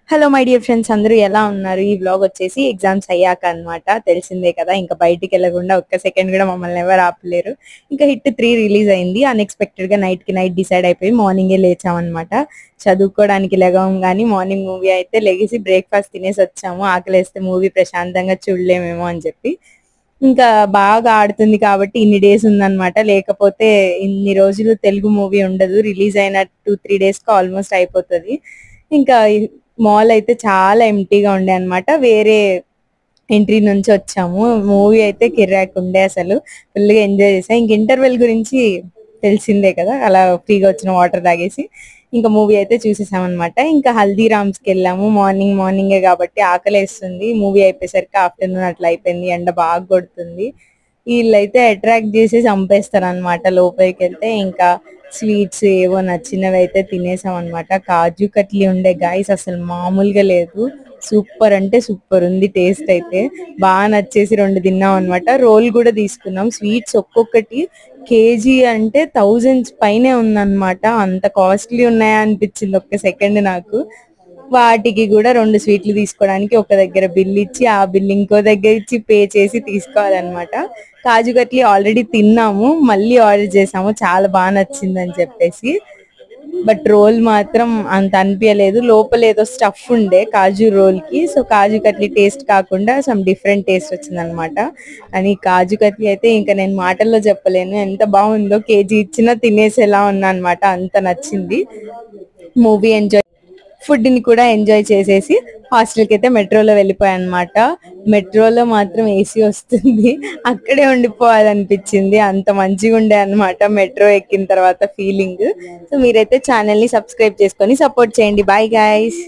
Hello my dear friends, అందరూ ఎలా ఉన్నారు? ఈ వ్లాగ్ వచ్చేసి ఎగ్జామ్స్ అయ్యాక అన్నమాట. తెలిసిందే కదా, ఇంకా బయటికి వెళ్ళకుండా ఒక్క సెకండ్ కూడా మమ్మల్ని ఎవరు ఆపలేరు. ఇంకా హిట్ 3 రిలీజ్ అయింది. అన్ఎక్స్పెక్టెడ్ గా నైట్ కి నైట్ డిసైడ్ అయిపోయి మార్నింగే లేచామన్నమాట. చదువుకోవడానికి లెగవం కానీ మార్నింగ్ మూవీ అయితే లెగిసి బ్రేక్ఫాస్ట్ తినేసి వచ్చాము. ఆకలేస్తే మూవీ ప్రశాంతంగా చూడలేమేమో అని చెప్పి. ఇంకా బాగా ఆడుతుంది కాబట్టి ఇన్ని డేస్ ఉందన్నమాట. లేకపోతే ఇన్ని రోజులు తెలుగు మూవీ ఉండదు. రిలీజ్ అయిన 2-3 డేస్ కి ఆల్మోస్ట్ అయిపోతుంది. ఇంకా మాల్ అయితే చాలా ఎంటీగా ఉండే అన్నమాట. వేరే ఎంట్రీ నుంచి వచ్చాము. మూవీ అయితే కిర్రాక్ ఉండే, అసలు ఫుల్ గా ఎంజాయ్ చేసాం. ఇంక ఇంటర్వెల్ గురించి తెలిసిందే కదా, అలా ఫ్రీగా వచ్చిన వాటర్ తాగేసి ఇంకా మూవీ అయితే చూసేసాం అనమాట. ఇంకా హల్దీరామ్స్ కి వెళ్ళాము. మార్నింగే కాబట్టి ఆకలేస్తుంది. మూవీ అయిపోయేసరికి ఆఫ్టర్నూన్ అట్లా అయిపోయింది. ఎండ బాగా కొడుతుంది. వీళ్ళైతే అట్రాక్ట్ చేసి చంపేస్తారు అనమాట. లోపలికి వెళ్తే ఇంకా స్వీట్స్ ఏవో నచ్చినవి అయితే తినేసాం అనమాట. కాజు కట్లీ ఉండే గాయస్, అసలు మామూలుగా లేదు. సూపర్ అంటే సూపర్ ఉంది. టేస్ట్ అయితే బాగా నచ్చేసి 2 తిన్నాం అనమాట. రోల్ కూడా తీసుకున్నాం. స్వీట్స్ ఒక్కొక్కటి కేజీ అంటే థౌజండ్స్ పైనే ఉందన్నమాట. అంత కాస్ట్లీ ఉన్నాయా అనిపించింది ఒక్క సెకండ్ నాకు. వాటికి కూడా 2 స్వీట్లు తీసుకోవడానికి ఒక దగ్గర బిల్ ఇచ్చి, ఆ బిల్ ఇంకో దగ్గర ఇచ్చి పే చేసి తీసుకోవాలన్నమాట. కాజు కట్లీ ఆల్రెడీ తిన్నాము, మళ్ళీ ఆర్డర్ చేసాము. చాలా బాగా నచ్చింది అని చెప్పేసి. బట్ రోల్ మాత్రం అంత అనిపించలేదు. లోపల ఏదో స్టఫ్ ఉండే కాజు రోల్ కి, సో కాజు కట్లీ టేస్ట్ కాకుండా సమ్ డిఫరెంట్ టేస్ట్ వచ్చింది అనమాట. కానీ కాజు కట్లీ అయితే ఇంకా నేను మాటల్లో చెప్పలేను ఎంత బాగుందో. కేజీ ఇచ్చినా తినేసేలా ఉన్నా అనమాట, అంత నచ్చింది. మూవీ ఎంజాయ్, ఫుడ్ ని కూడా ఎంజాయ్ చేసేసి హాస్టల్ కి అయితే మెట్రోలో వెళ్ళిపోయాను అనమాట. మెట్రోలో మాత్రం ఏసీ వస్తుంది, అక్కడే ఉండిపోవాలనిపించింది. అంత మంచిగా ఉండే అనమాట మెట్రో ఎక్కిన తర్వాత ఫీలింగ్. సో మీరైతే ఛానల్ ని సబ్స్క్రైబ్ చేసుకొని సపోర్ట్ చేయండి. Bye guys.